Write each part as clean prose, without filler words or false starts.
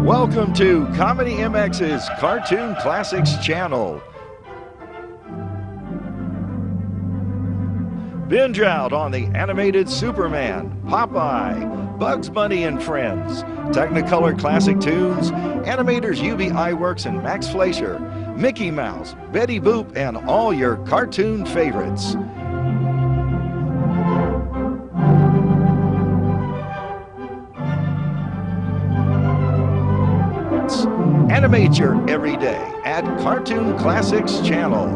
Welcome to ComedyMX's Cartoon Classics channel. Binge out on the animated Superman, Popeye, Bugs Bunny and Friends, Technicolor Classic Tunes, Animators UB Iwerks and Max Fleischer, Mickey Mouse, Betty Boop, and all your cartoon favorites. Animate your everyday at Cartoon Classics channel.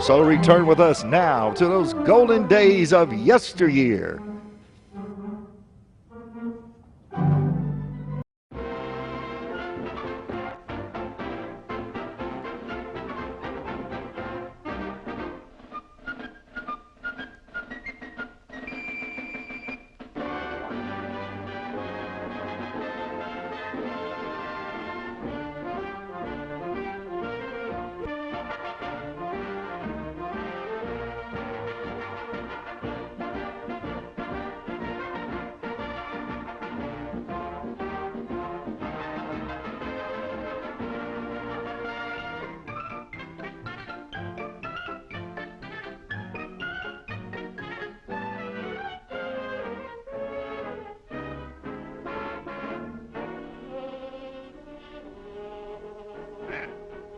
So return with us now to those golden days of yesteryear.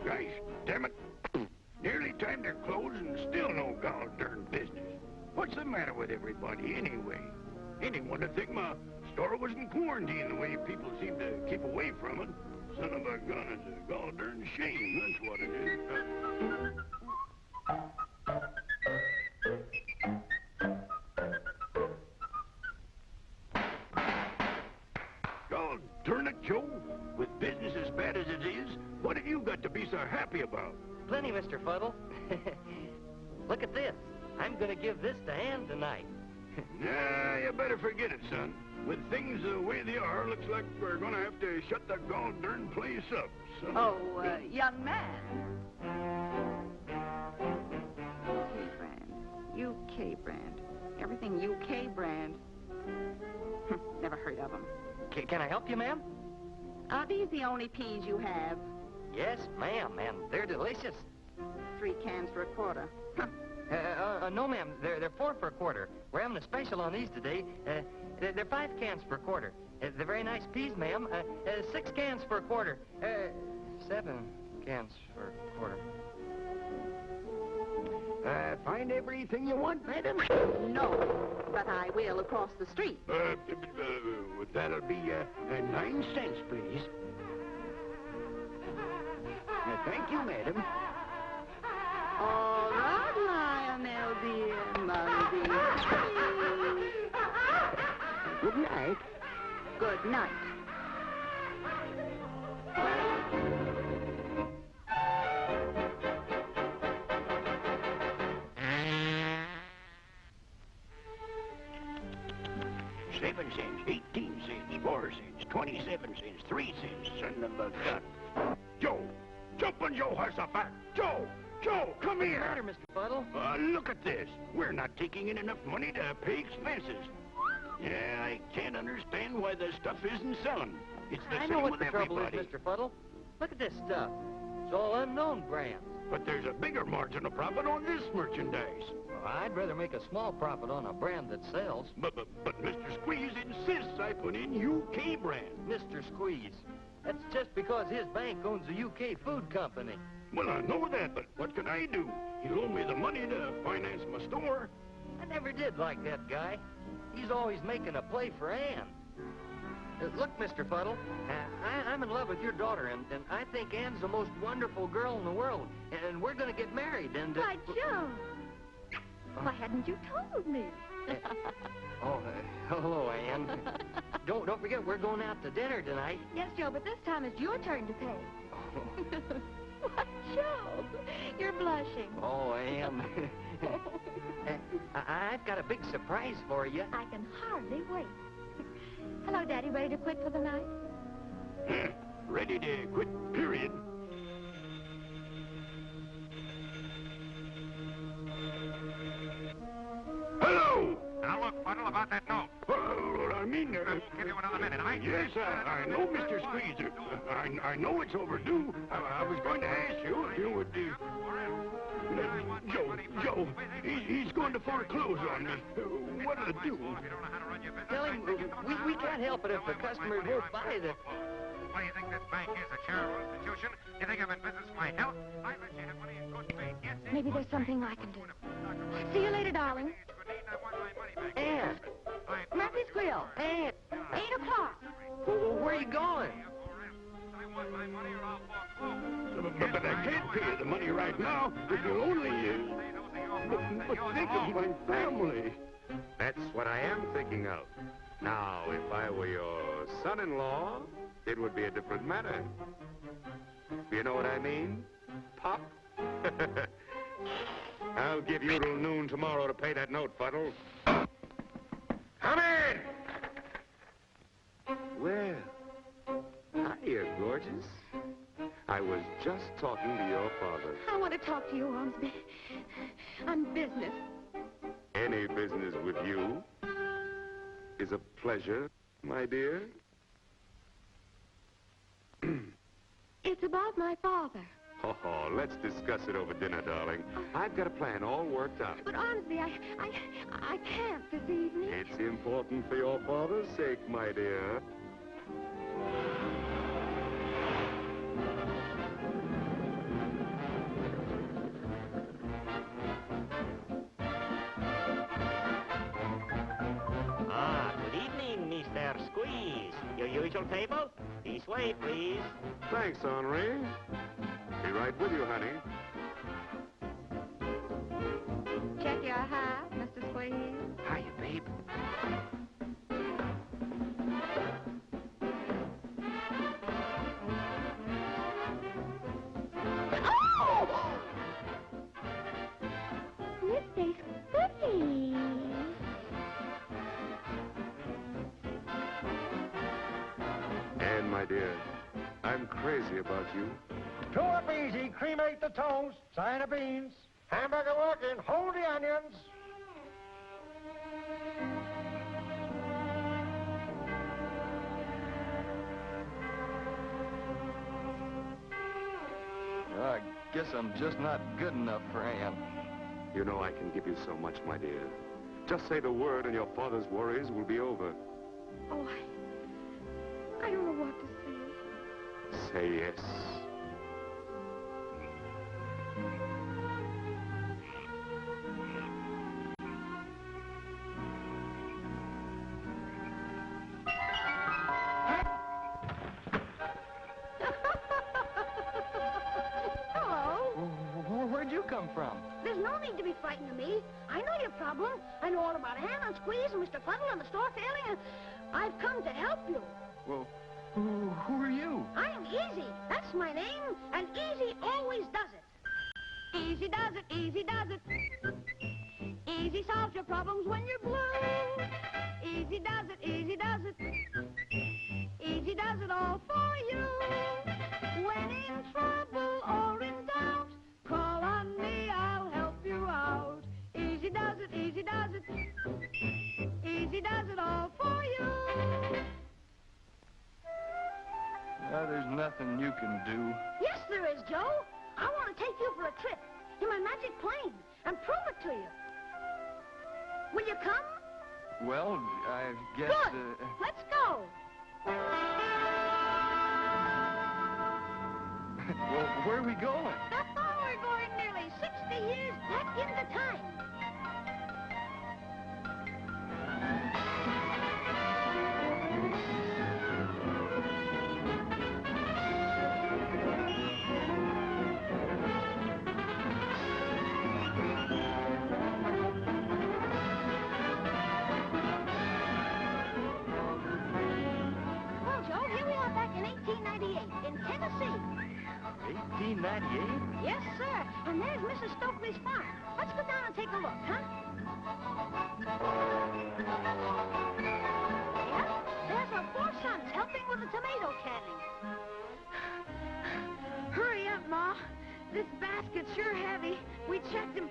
Gosh, damn it. Nearly time to close and still no gone darn business. What's the matter with everybody anyway? Anyone would think my store was in quarantine the way people seem to keep away from it. Son of a gun, it's a gone darn shame, that's what it is. God darn it, Joe. With business as bad as it is, what have you got to be so happy about? Plenty, Mr. Fuddle. Look at this. I'm gonna give this to Ann tonight. Nah, you better forget it, son. With things the way they are, looks like we're gonna have to shut the gone darn place up. So, young man. UK brand. Everything UK brand. Never heard of them. Can I help you, ma'am? Are these the only peas you have? Yes, ma'am, and they're delicious. 3 cans for a quarter. No, ma'am, they're 4 for a quarter. We're having a special on these today. They're 5 cans for a quarter. They're very nice peas, ma'am. 6 cans for a quarter. 7 cans for a quarter. Find everything you want, madam? No, but I will across the street. That'll be 9 cents, please. Thank you, madam. All right, Lionel, dear, Monday. Good night. Good night. $7 cents, 18 cents, 4 cents, 27 cents, 3 cents, son of a gun. Joe, jump on your horse up back. Joe, come here. What's the matter, Mr. Fuddle? Look at this. We're not taking in enough money to pay expenses. Yeah, I can't understand why the stuff isn't selling. It's the I same know what with the trouble everybody. is, Mr. Fuddle. Look at this stuff. It's all unknown brands. But there's a bigger margin of profit on this merchandise. Well, I'd rather make a small profit on a brand that sells. But Mr. Squeeze insists I put in UK brand. Mr. Squeeze. That's just because his bank owns a UK food company. Well, I know that, but what can I do? He loaned me the money to finance my store. I never did like that guy. He's always making a play for Ann. Look, Mr. Fuddle, I'm in love with your daughter, and I think Ann's the most wonderful girl in the world, and we're going to get married, and... Why, Joe, why hadn't you told me? Hello, Ann. Don't forget, we're going out to dinner tonight. Yes, Joe, but this time it's your turn to pay. Why, Joe, you're blushing. Oh, Ann. I've got a big surprise for you. I can hardly wait. Hello, Daddy. Ready to quit for the night? Ready to quit, period. Hello, Fuddle, about that note. Well, I mean... I won't give you another minute. Yes, I know, Mr. Squeezer. I know it's overdue. I was going to ask you if you would... Joe, he's going to foreclose on me. What'll I do? Tell him we can't help it if the customer won't buy the... What do you think this bank is, a charitable institution? You think I'm in business for my health? I bet you have money in good faith. Yes, Maybe there's something I can do. See you later, darling. Aunt! Murphy's Grill. Aunt! 8 o'clock. Where are you going? I want my money or I'll foreclose. But I can't pay you the money right now if you'll only... But think of my family. That's what I am thinking of. Now, if I were your son-in-law, it would be a different matter. You know what I mean, Pop? I'll give you till noon tomorrow to pay that note, Fuddle. Come in! Well, hiya, gorgeous. I was just talking to your father. I want to talk to you, Ormsby. On business. Any business with you is a pleasure, my dear. It's about my father. Oh, let's discuss it over dinner, darling. I've got a plan all worked out. But honestly, I can't this evening. It's important for your father's sake, my dear. Good evening, Mr. Squeeze. Your usual table? This way, please. Thanks, Henri. Be right with you, honey. Check your hat, Mr. Squeeze. Hiya, babe. Oh! This tastes goody. And, my dear, I'm crazy about you. Two up easy, cremate the toast, sign of beans. Hamburger working, hold the onions. I guess I'm just not good enough for Ann. You know I can give you so much, my dear. Just say the word and your father's worries will be over. Oh, I don't know what to say. Say yes. Hello. Where'd you come from? There's no need to be frightened of me. I know your problem. I know all about Ann and Squeeze and Mr. Fuddle and the store failing, and I've come to help you. Well, who are you? I am Easy. That's my name, and Easy always does it. Easy does it, Easy does it. Easy solves your problems when you're blue. Easy does it, Easy does it. Easy does it all for you. When in trouble or in doubt, call on me, I'll help you out. Easy does it, Easy does it. Easy does it all for you. There's nothing you can do. Yes, there is, Joe. I want to take you for a trip in my magic plane and prove it to you. Will you come? Well, I guess... Good. Let's go. Well, where are we going? We're going nearly 60 years back into time. Well, Joe, here we are back in 1898 in Tennessee. 1898? Yes, sir. And there's Mrs. Stokely's farm. Let's go down and take a look, huh? Yeah, there's our 4 sons helping with the tomato canning. Hurry up, Ma. This basket's sure heavy. We checked them,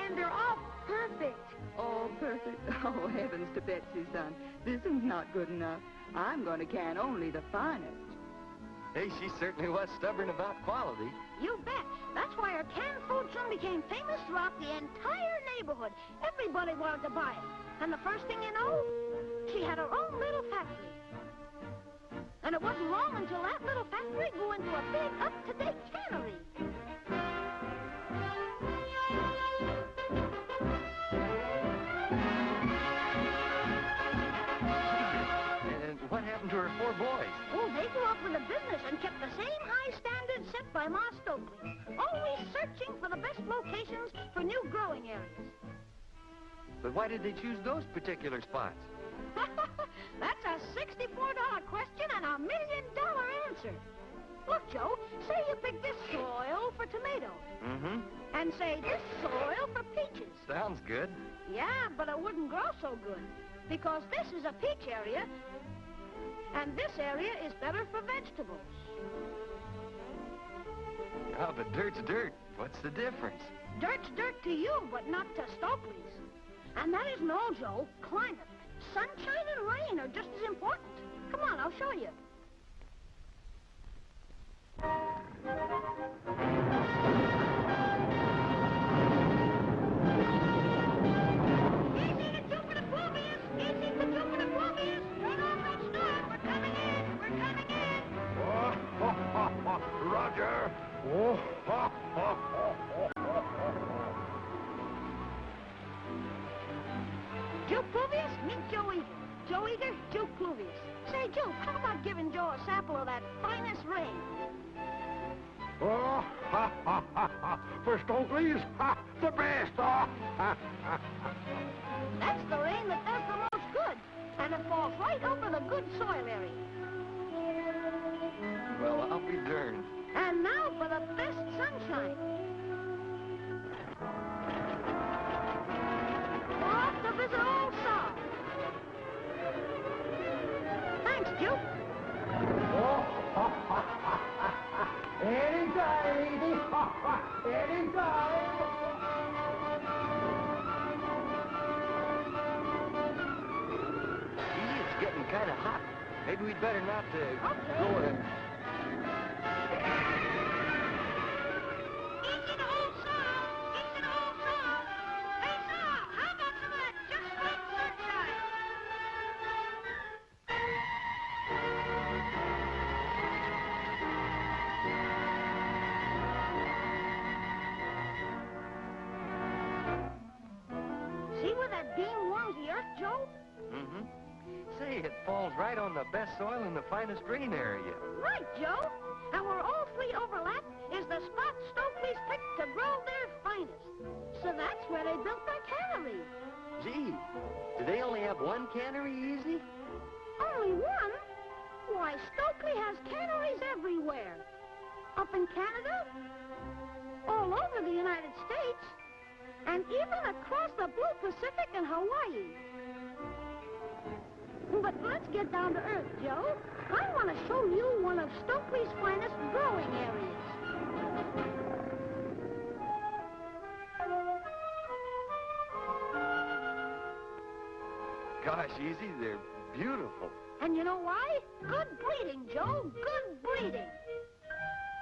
and they're all perfect. All perfect. desert? Oh, heavens to Betsy, son. This is not good enough. I'm going to can only the finest. Hey, she certainly was stubborn about quality. You bet. That's why her canned food soon became famous throughout the entire neighborhood. Everybody wanted to buy it. And the first thing you know, she had her own little factory. And it wasn't long until that little factory grew into a big, up-to-date cannery. And what happened to her 4 boys? Oh, they grew up with a business and kept the same high standards set by Ma Stokely. Always searching for the best locations for new growing areas. But why did they choose those particular spots? That's a $64 question and $1 million answer. Look, Joe, say you pick this soil for tomatoes. Mm-hmm. And say this soil for peaches. Sounds good. Yeah, but it wouldn't grow so good. Because this is a peach area, and this area is better for vegetables. Oh, but dirt's dirt. What's the difference? Dirt's dirt to you, but not to Stokely's. And that isn't all, Joe. Climate. Sunshine and rain are just as important. Come on, I'll show you. Easy to Jupiter Pluvius! Easy to Jupiter Pluvius! Turn off that start! We're coming in! We're coming in! Oh, ha, ha, ha. Roger! Oh, ha, ha, ha, ha. Joe Pluvius, meet Joe Eager. Joe Eager, Joe Pluvius. Say, Joe, how about giving Joe a sample of that finest rain? Oh, ha, ha, ha, ha. For Stokely's, ha, the best. Oh, ha, ha, ha. That's the rain that does the most good, and it falls right over the good soil area. Well, I'll be darned. And now for the best sunshine. Off to visit old Sol. Thanks, Joe. Oh, ha, ha, ha, ha. Anytime, Edie. Ha, ha. Anytime. Gee, it's getting kind of hot. Maybe we'd better not Okay. go in. Easy to old Sol. Easy to old Sol. Hey, Sol, how about some of that just right sunshine? See where that beam warms the earth, Joe? Mm-hmm. Say, it falls right on the best soil in the finest rain area. Right, Joe. And where all three overlap is the spot Stokely's picked to grow their finest. So that's where they built their cannery. Gee, do they only have one cannery, Easy? Only one? Why, Stokely has canneries everywhere. Up in Canada, all over the United States, and even across the Blue Pacific and Hawaii. But let's get down to earth, Joe. I want to show you one of Stokely's finest growing areas. Gosh, Easy, they're beautiful. And you know why? Good breeding, Joe. Good breeding.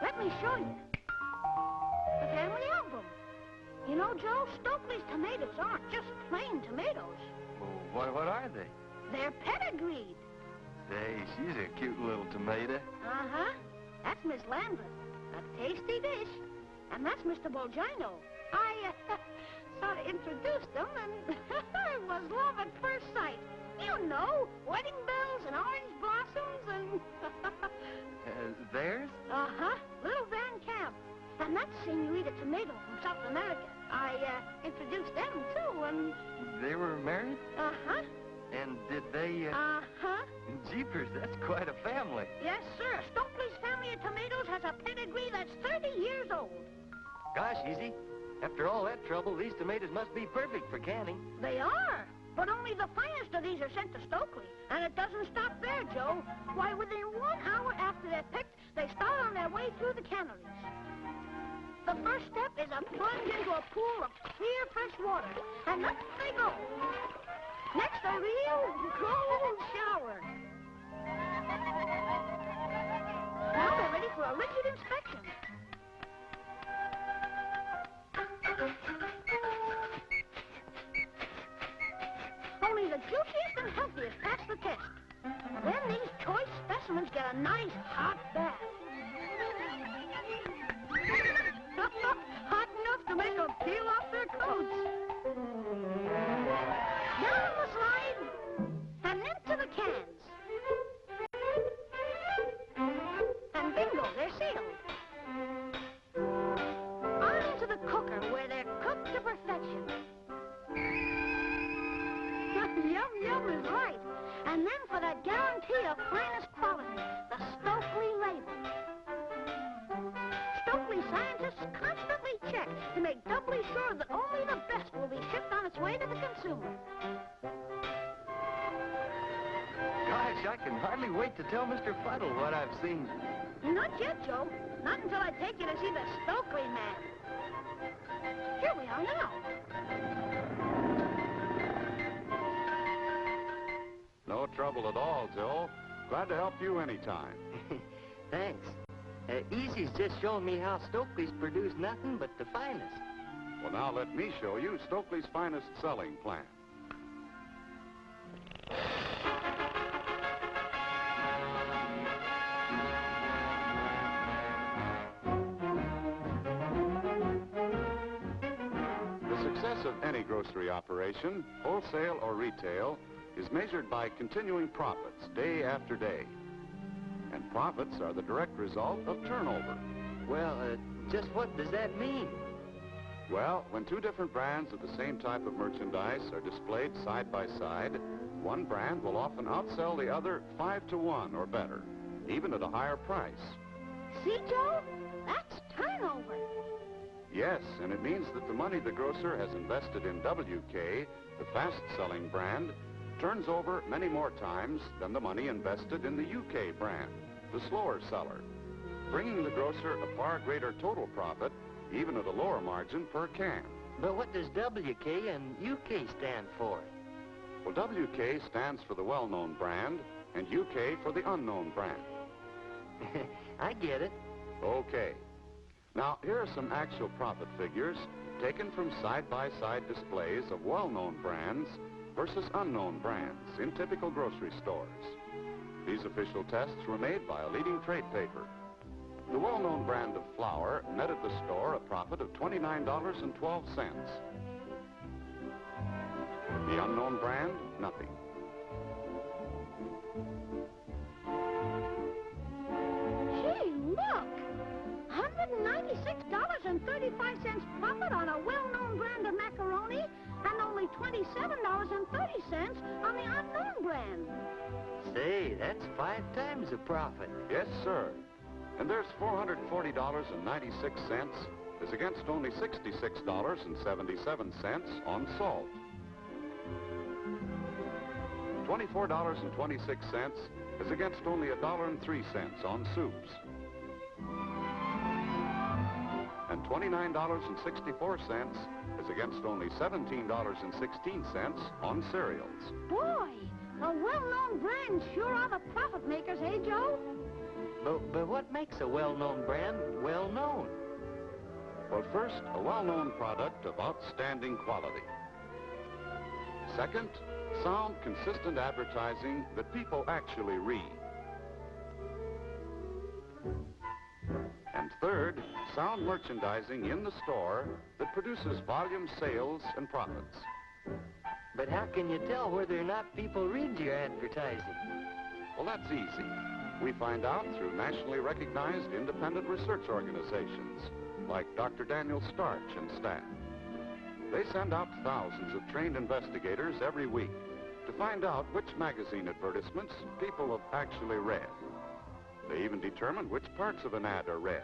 Let me show you. The family album. You know, Joe, Stokely's tomatoes aren't just plain tomatoes. Well, what are they? They're pedigreed. Say, she's a cute little tomato. Uh-huh. That's Miss Landry. A tasty dish. And that's Mr. Bojino. I sort of introduced them, and it was love at first sight. You know, wedding bells and orange blossoms and... Theirs? Uh-huh. Little Van Camp. And that's Senorita Tomato from South America. I introduced them, too, and... They were married? Uh-huh. And did they, Uh-huh. Jeepers, that's quite a family. Yes, sir. Stokely's family of tomatoes has a pedigree that's 30 years old. Gosh, Easy, after all that trouble, these tomatoes must be perfect for canning. They are. But only the finest of these are sent to Stokely. And it doesn't stop there, Joe. Why, within 1 hour after they're picked, they start on their way through the canneries. The first step is a plunge into a pool of clear, fresh water. And up they go. Next, a real cold shower. Now they're ready for a rigid inspection. Only the juiciest and healthiest pass the test. Then these choice specimens get a nice hot bath. Hot enough to make them peel off their coats. Down the slide and into the cans. And bingo, they're sealed. On into the cooker where they're cooked to perfection. Yum, yum is right. And then for that guarantee of finest quality, the Stokely label. Stokely scientists constantly check to make doubly sure that only the best will be shipped on its way to the consumer. Gosh, I can hardly wait to tell Mr. Fuddle what I've seen. Not yet, Joe. Not until I take you to see the Stokely man. Here we are now. No trouble at all, Joe. Glad to help you anytime. Thanks. Easy's just showing me how Stokely's produce nothing but the finest. Well, now let me show you Stokely's finest selling plan. The success of any grocery operation, wholesale or retail, is measured by continuing profits day after day. And profits are the direct result of turnover. Well, just what does that mean? Well, when two different brands of the same type of merchandise are displayed side by side, one brand will often outsell the other 5-to-1 or better, even at a higher price. See, Joe? That's turnover. Yes, and it means that the money the grocer has invested in WK, the fast-selling brand, turns over many more times than the money invested in the UK brand, the slower seller, bringing the grocer a far greater total profit, even at a lower margin per can. But what does WK and UK stand for? Well, WK stands for the well-known brand, and UK for the unknown brand. I get it. Okay. Now, here are some actual profit figures taken from side-by-side displays of well-known brands versus unknown brands in typical grocery stores. These official tests were made by a leading trade paper. The well-known brand of flour netted the store a profit of $29.12. The unknown brand, nothing. Gee, look! $196.35 profit on a well-known brand of macaroni and only $27.30 on the unknown brand. Say, that's 5 times the profit. Yes, sir. And there's $440.96 as against only $66.77 on salt. $24.26 as against only $1.03 on soups. And $29.64 as against only $17.16 on cereals. Boy, the well-known brands sure are the profit makers, eh, Joe? But what makes a well-known brand well-known? Well, first, a well-known product of outstanding quality. Second, sound, consistent advertising that people actually read. And third, sound merchandising in the store that produces volume sales and profits. But how can you tell whether or not people read your advertising? Well, that's easy. We find out through nationally recognized independent research organizations like Dr. Daniel Starch and staff. They send out thousands of trained investigators every week to find out which magazine advertisements people have actually read. They even determine which parts of an ad are read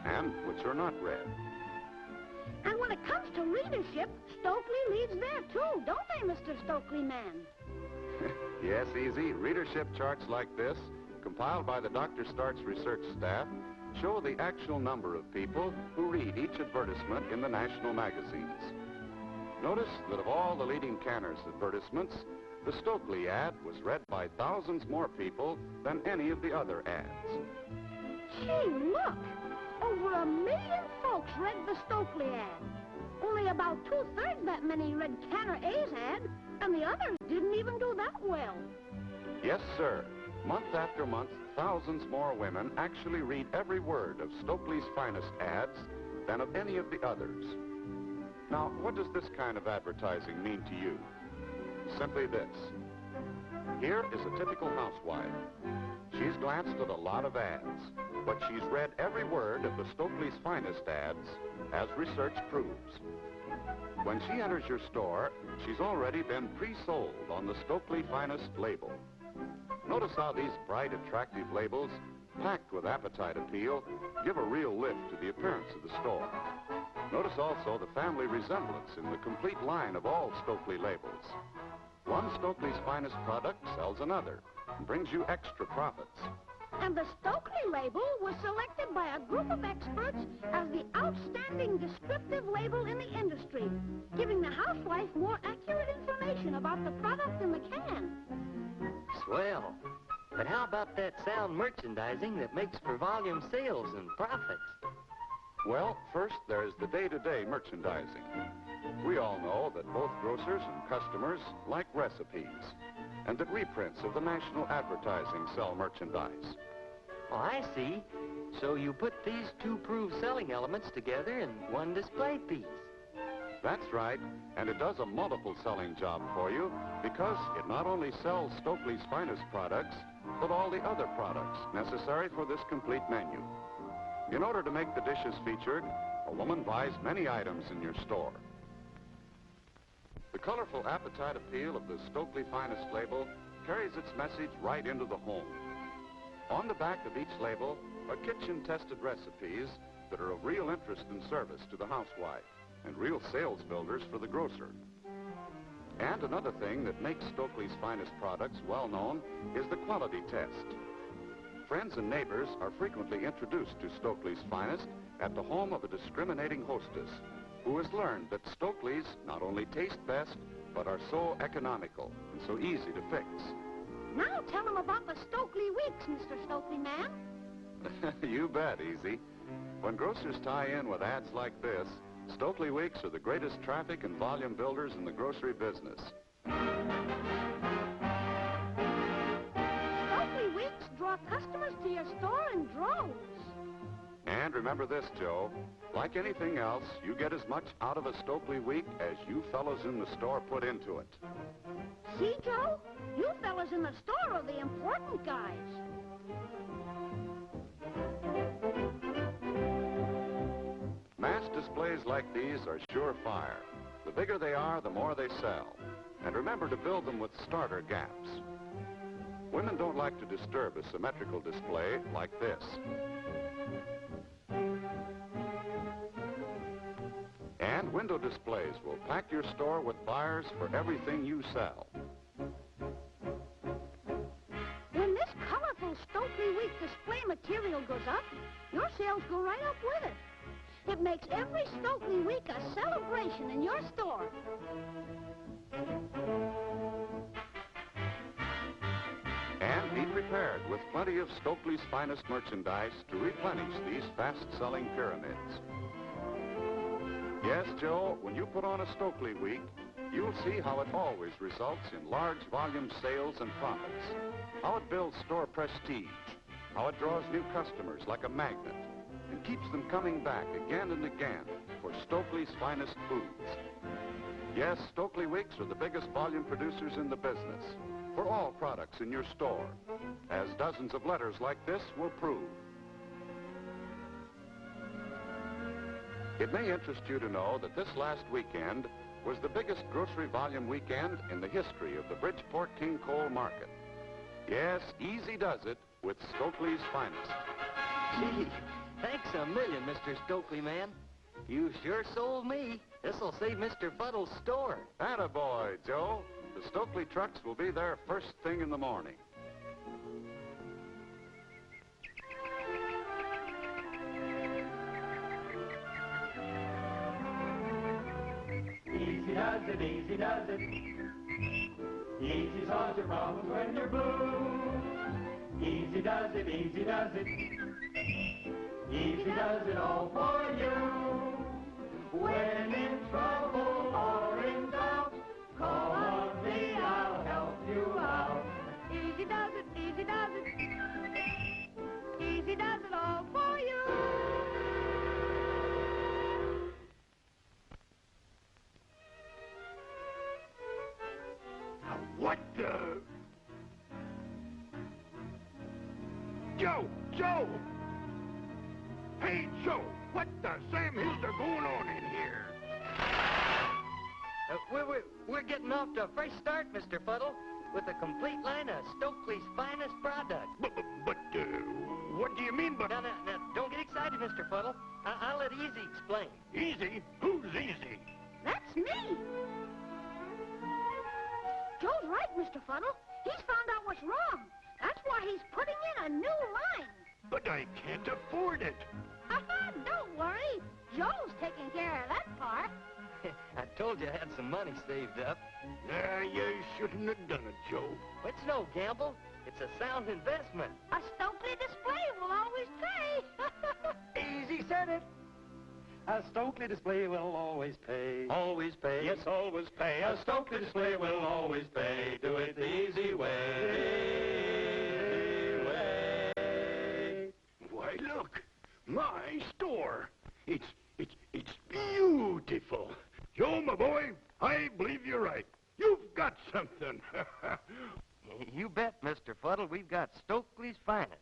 and which are not read. And when it comes to readership, Stokely leads there too, don't they, Mr. Stokely man? Yes, easy. Readership charts like this, compiled by the Dr. Stark's research staff, show the actual number of people who read each advertisement in the national magazines. Notice that of all the leading canners' advertisements, the Stokely ad was read by thousands more people than any of the other ads. Gee, look! Over 1 million folks read the Stokely ad. Only about 2/3 that many read Canner A's ad, and the others didn't even do that well. Yes, sir. Month after month, thousands more women actually read every word of Stokely's finest ads than of any of the others. Now, what does this kind of advertising mean to you? Simply this. Here is a typical housewife. She's glanced at a lot of ads, but she's read every word of the Stokely's finest ads, as research proves. When she enters your store, she's already been pre-sold on the Stokely finest label. Notice how these bright, attractive labels, packed with appetite appeal, give a real lift to the appearance of the store. Notice also the family resemblance in the complete line of all Stokely labels. One Stokely's finest product sells another and brings you extra profits. And the Stokely label was selected by a group of experts as the outstanding descriptive label in the industry, giving the housewife more accurate information about the product in the can. Swell. But how about that sound merchandising that makes for volume sales and profits? Well, first there's the day-to-day merchandising. We all know that both grocers and customers like recipes, and that reprints of the national advertising sell merchandise. Oh, I see. So you put these two proved selling elements together in one display piece. That's right, and it does a multiple selling job for you because it not only sells Stokely's finest products, but all the other products necessary for this complete menu. In order to make the dishes featured, a woman buys many items in your store. The colorful appetite appeal of the Stokely finest label carries its message right into the home. On the back of each label are kitchen-tested recipes that are of real interest and service to the housewife and real sales builders for the grocer. And another thing that makes Stokely's finest products well known is the quality test. Friends and neighbors are frequently introduced to Stokely's finest at the home of a discriminating hostess who has learned that Stokely's not only taste best, but are so economical and so easy to fix. Now tell them about the Stokely Weeks, Mr. Stokely Man. You bet, Easy. When grocers tie in with ads like this, Stokely Weeks are the greatest traffic and volume builders in the grocery business. Stokely Weeks draw customers to your store in droves. And remember this, Joe. Like anything else, you get as much out of a Stokely Week as you fellows in the store put into it. See, Joe? You fellas in the store are the important guys. Mass displays like these are surefire. The bigger they are, the more they sell. And remember to build them with starter gaps. Women don't like to disturb a symmetrical display like this. And window displays will pack your store with buyers for everything you sell. When this colorful Stokely Week display material goes up, your sales go right up with it. It makes every Stokely Week a celebration in your store. And be prepared with plenty of Stokely's finest merchandise to replenish these fast-selling pyramids. Yes, Joe, when you put on a Stokely Week, you'll see how it always results in large volume sales and profits, how it builds store prestige, how it draws new customers like a magnet, and keeps them coming back again and again for Stokely's finest foods. Yes, Stokely Weeks are the biggest volume producers in the business for all products in your store, as dozens of letters like this will prove. It may interest you to know that this last weekend was the biggest grocery volume weekend in the history of the Bridgeport King Coal Market. Yes, easy does it with Stokely's finest. Gee, thanks a million, Mr. Stokely Man. You sure sold me. This'll save Mr. Fuddle's store. Attaboy, Joe. The Stokely trucks will be there first thing in the morning. Easy does does it, easy does it. Easy solves your problems when you're blue. Easy does it, easy does it. Easy does it all for you. When in trouble or in doubt, call on me, I'll help you out. Easy does it, easy does it. Easy does it all for you. What the? Joe! Hey, Joe, what the Sam Hill's going on in here? We're getting off to a fresh start, Mr. Fuddle, with a complete line of Stokely's finest products. But what do you mean by... Now, don't get excited, Mr. Fuddle. I'll let Easy explain. Easy? Who's Easy? That's me. Joe's right, Mr. Fuddle. He's found out what's wrong. That's why he's putting in a new line. But I can't afford it. Don't worry. Joe's taking care of that part. I told you I had some money saved up. Nah, you shouldn't have done it, Joe. It's no gamble. It's a sound investment. A Stokely display will always pay. Easy said it. A Stokely display will always pay. Always pay. Yes, always pay. A Stokely display will always pay. Do it the easy way. Why, look. My store. It's beautiful. Joe, my boy, I believe you're right. You've got something. You bet, Mr. Fuddle. We've got Stokely's finest.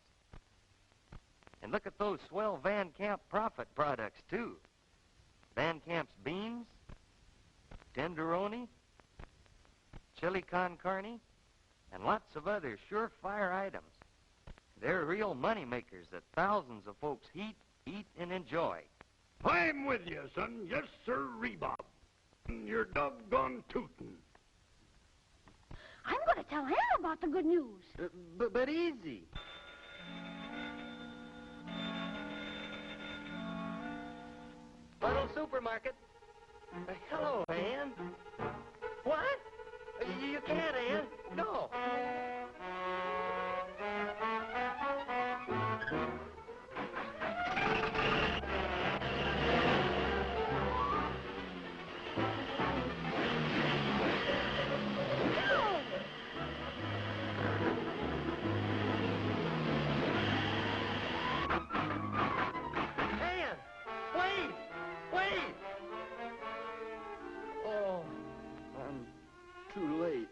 And look at those swell Van Camp profit products, too. Van Camp's beans, tenderoni, chili con carne, and lots of other surefire items. They're real money makers that thousands of folks eat, and enjoy. I'm with you, son. Yes, sir, Bob. You're doggone tootin'. I'm going to tell Ann about the good news. But Easy. Fuddle Supermarket. Hello, Ann. What? You can't, Ann. No. Too late.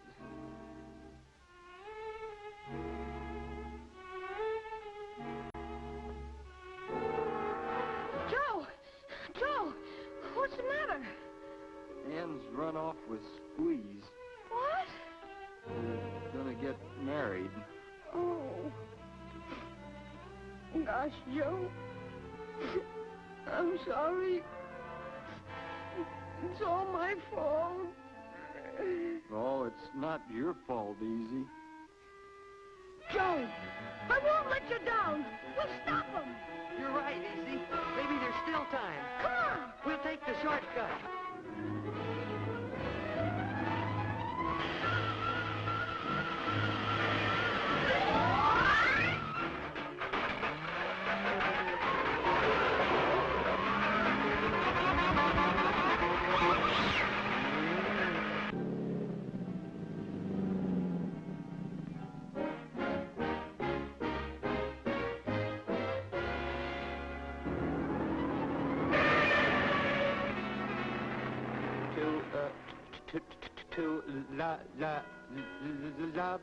Joe, what's the matter? Ann's run off with Squeeze. What? Gonna get married. Oh. Gosh, Joe. I'm sorry. It's all my fault. Oh, it's not your fault, Easy. Joe, I won't let you down. We'll stop them. You're right, Easy. Maybe there's still time. Come on. We'll take the shortcut. love,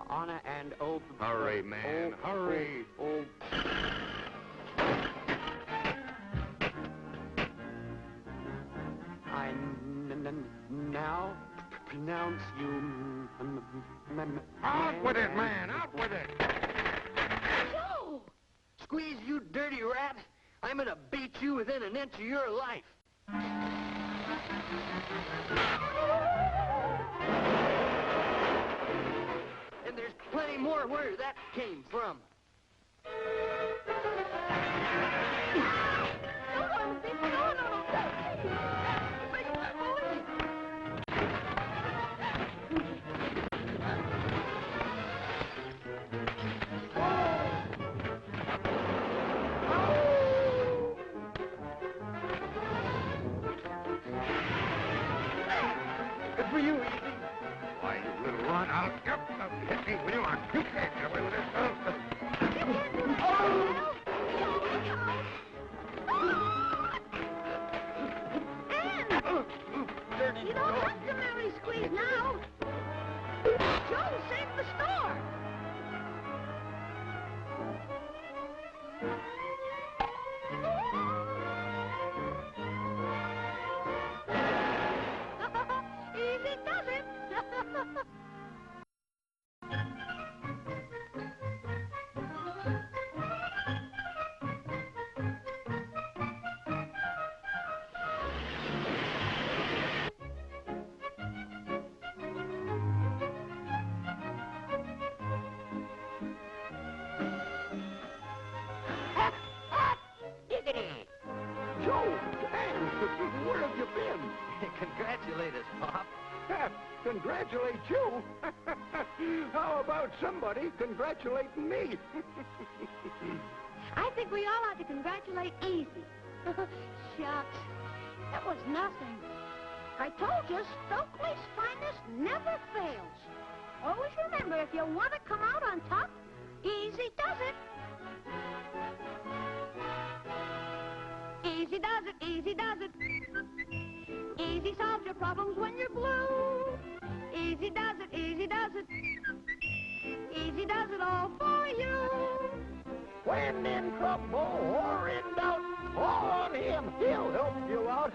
honor, and Hurry, man, hurry. I now pronounce you... Out with it, man, out with it! Joe! Squeeze, you dirty rat! I'm gonna beat you within an inch of your life. And there's plenty more where that came from. for you, Easy. Why, you little run out. Yep, hit me when you want. You can't get away with this stuff. You don't have to marry Squeeze now. Joe saved the store. Easy does it. Joe, Dan, where have you been? Congratulate us, Pop. Congratulate you? How about somebody congratulating me? I think we all ought to congratulate Easy. Shucks, that was nothing. I told you, Stokely's finest never fails. Always remember, if you want to come out on top, Easy does it. Easy does it, Easy does it. Easy solves your problems when you're blue. Easy does it, Easy does it. Easy does it all for you. When in trouble or in doubt, call on him. He'll help you out.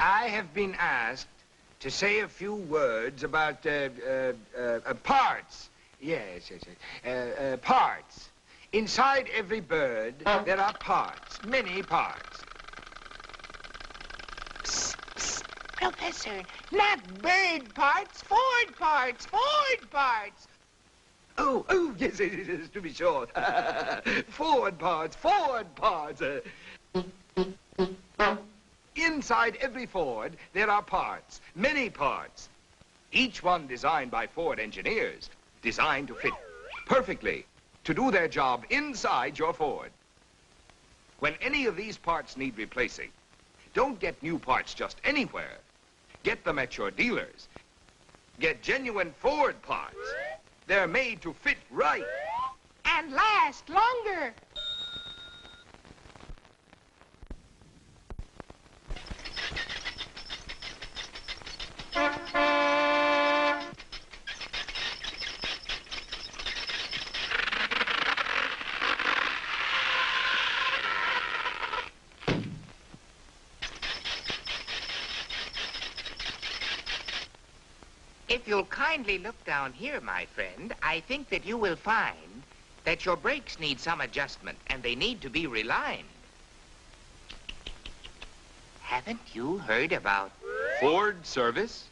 I have been asked to say a few words about parts. Yes, parts. Inside every bird, there are parts, many parts. Psst, psst, Professor, not bird parts, Ford parts, Ford parts. Oh, yes, to be sure. Ford parts. Inside every Ford, there are parts, many parts. Each one designed by Ford engineers, designed to fit perfectly to do their job inside your Ford. When any of these parts need replacing, don't get new parts just anywhere. Get them at your dealers. Get genuine Ford parts. They're made to fit right. And last longer. If you'll kindly look down here, my friend, I think that you will find that your brakes need some adjustment, and they need to be relined. Haven't you heard about Ford service?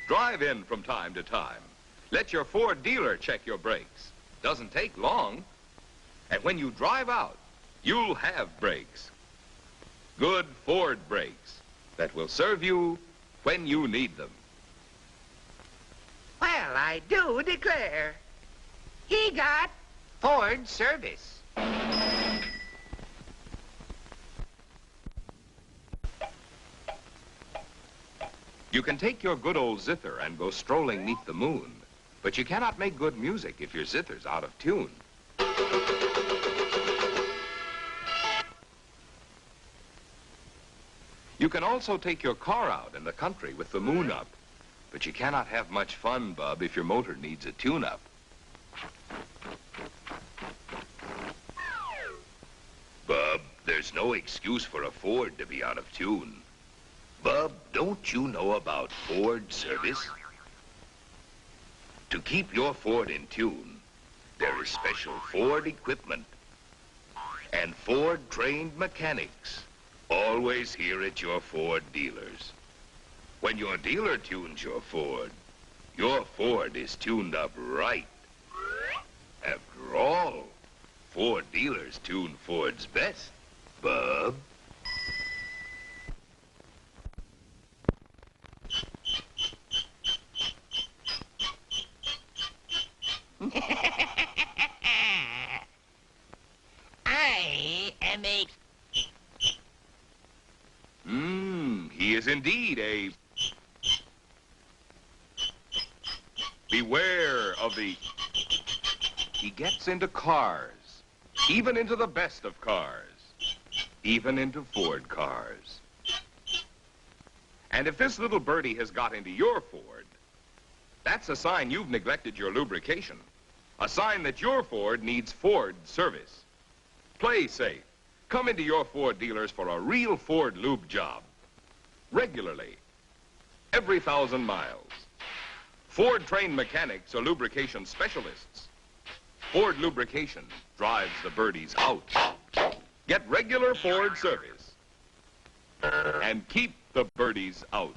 Drive in from time to time. Let your Ford dealer check your brakes. Doesn't take long. And when you drive out, you'll have brakes. Good Ford brakes that will serve you when you need them. Well, I do declare. He got Ford service. You can take your good old zither and go strolling 'neath the moon, but you cannot make good music if your zither's out of tune. You can also take your car out in the country with the moon up, but you cannot have much fun, bub, if your motor needs a tune-up. Bub, there's no excuse for a Ford to be out of tune. Bub, don't you know about Ford service? To keep your Ford in tune, there is special Ford equipment and Ford-trained mechanics, always here at your Ford dealers. When your dealer tunes your Ford is tuned up right. After all, Ford dealers tune Ford's best, bub. He is indeed a... Beware of the... He gets into cars, even into the best of cars, even into Ford cars. And if this little birdie has got into your Ford, that's a sign you've neglected your lubrication. A sign that your Ford needs Ford service. Play safe. Come into your Ford dealers for a real Ford lube job. Regularly. Every 1,000 miles. Ford-trained mechanics are lubrication specialists. Ford lubrication drives the birdies out. Get regular Ford service. And keep the birdies out.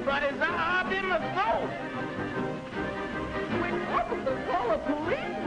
but it's up in the throat. What was the call of policeman?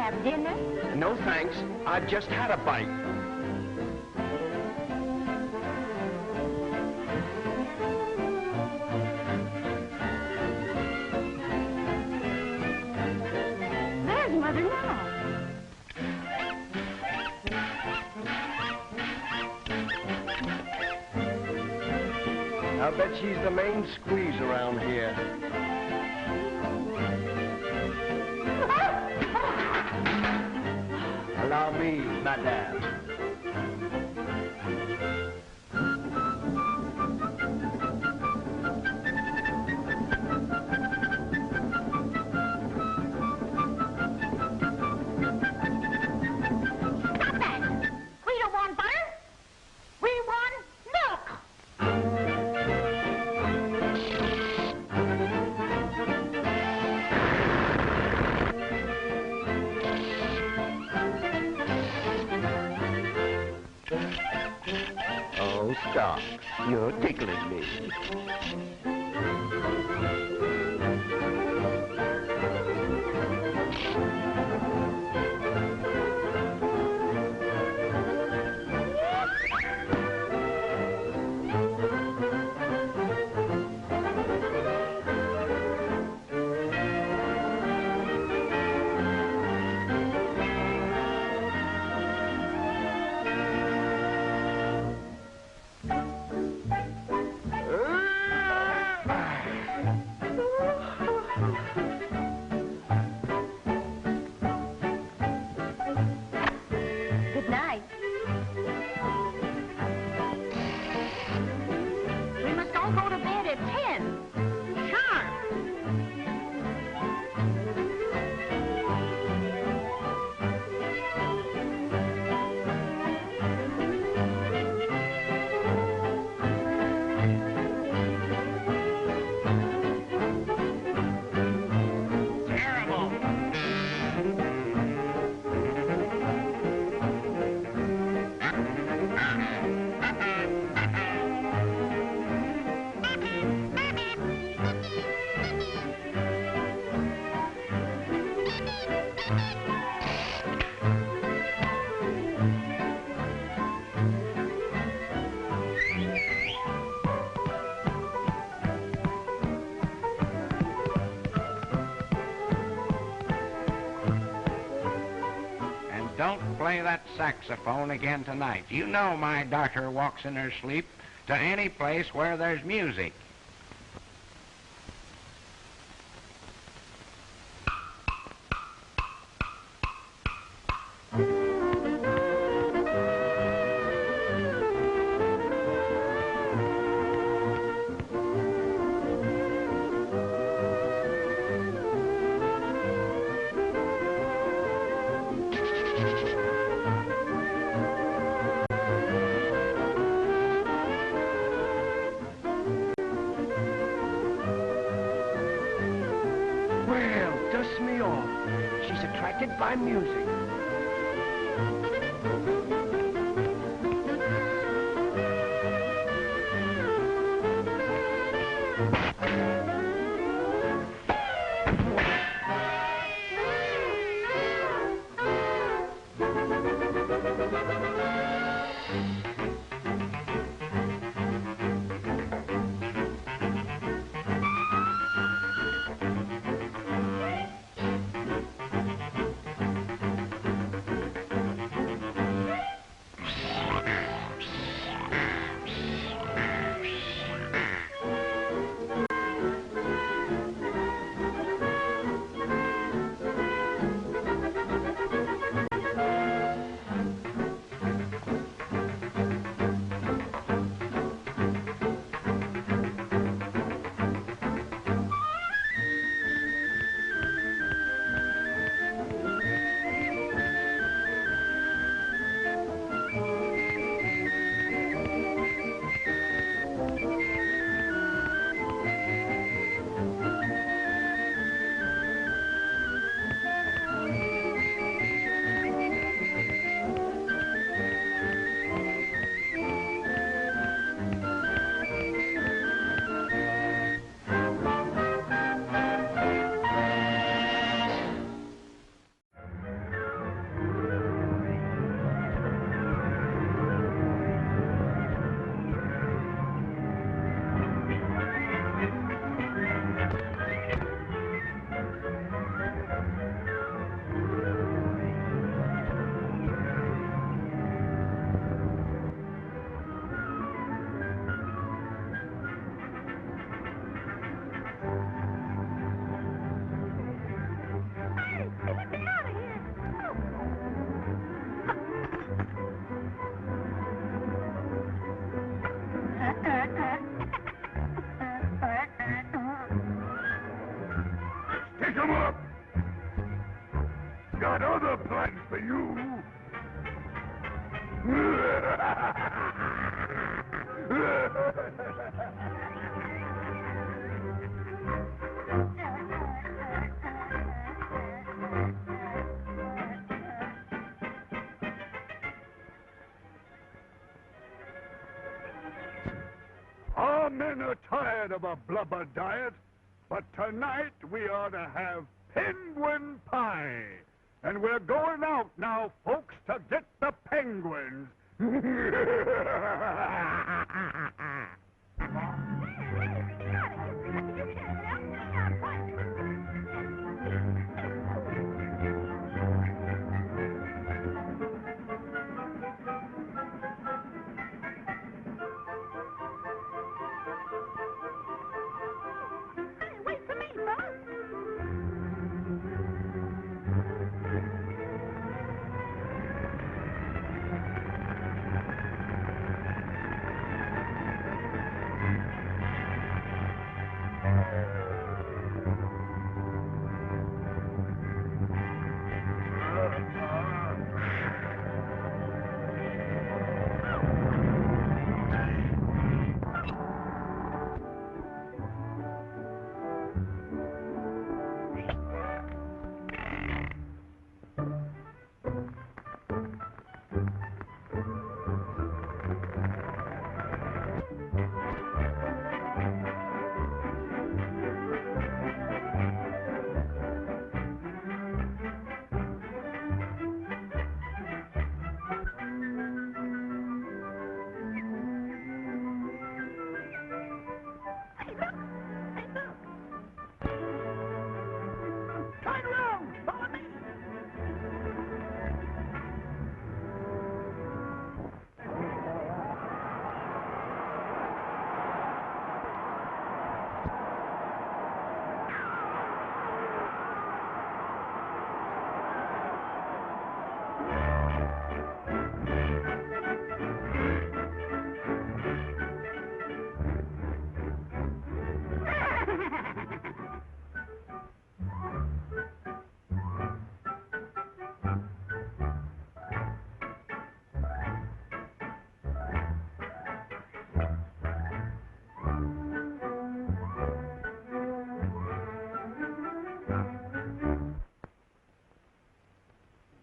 have dinner? No, thanks. I've just had a bite. There's Mother now. I'll bet she's the main squeeze around here. Allow me, madame. Stop that! We don't want butter. We want milk. Oh, stop. You're tickling me. Good night. We must all go to bed at 10. Sharp. Terrible. And don't play that saxophone again tonight. You know my daughter walks in her sleep to any place where there's music. Well, dust me off. She's attracted by music. Our men are tired of a blubber diet, but tonight we ought to have penguin pie. And we're going out now, folks, to get the penguins. Wait for me, Buzz.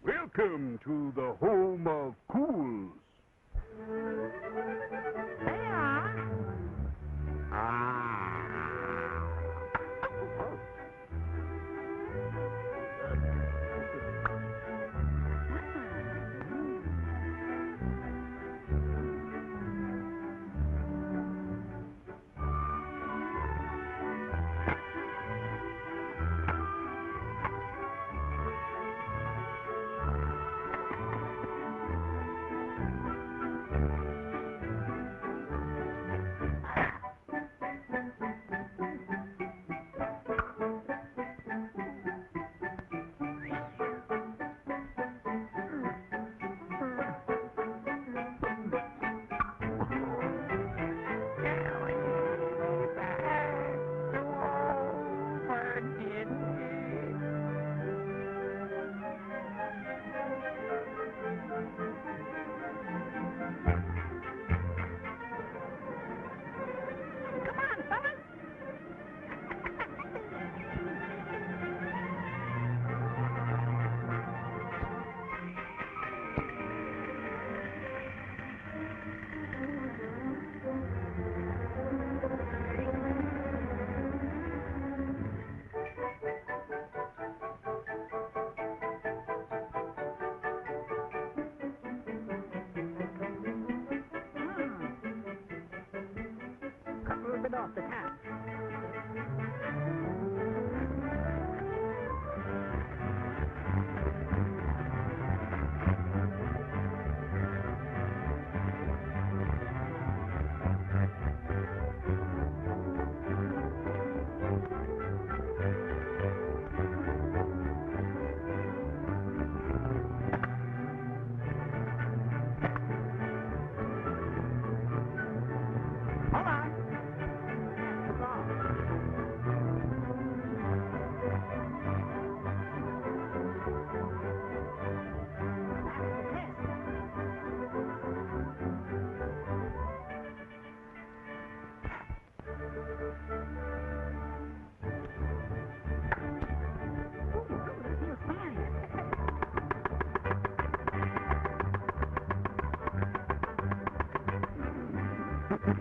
Welcome to the home of Kools. Off the top. Hold on. Take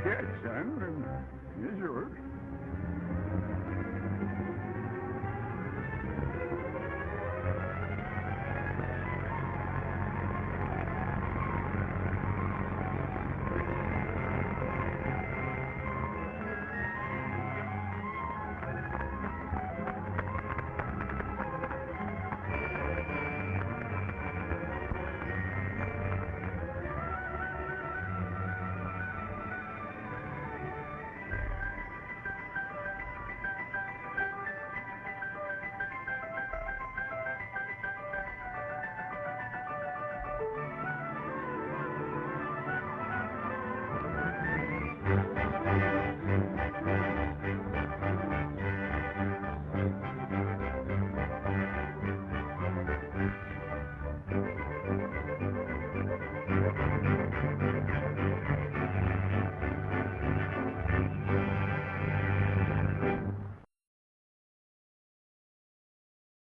care, son. Here's yours.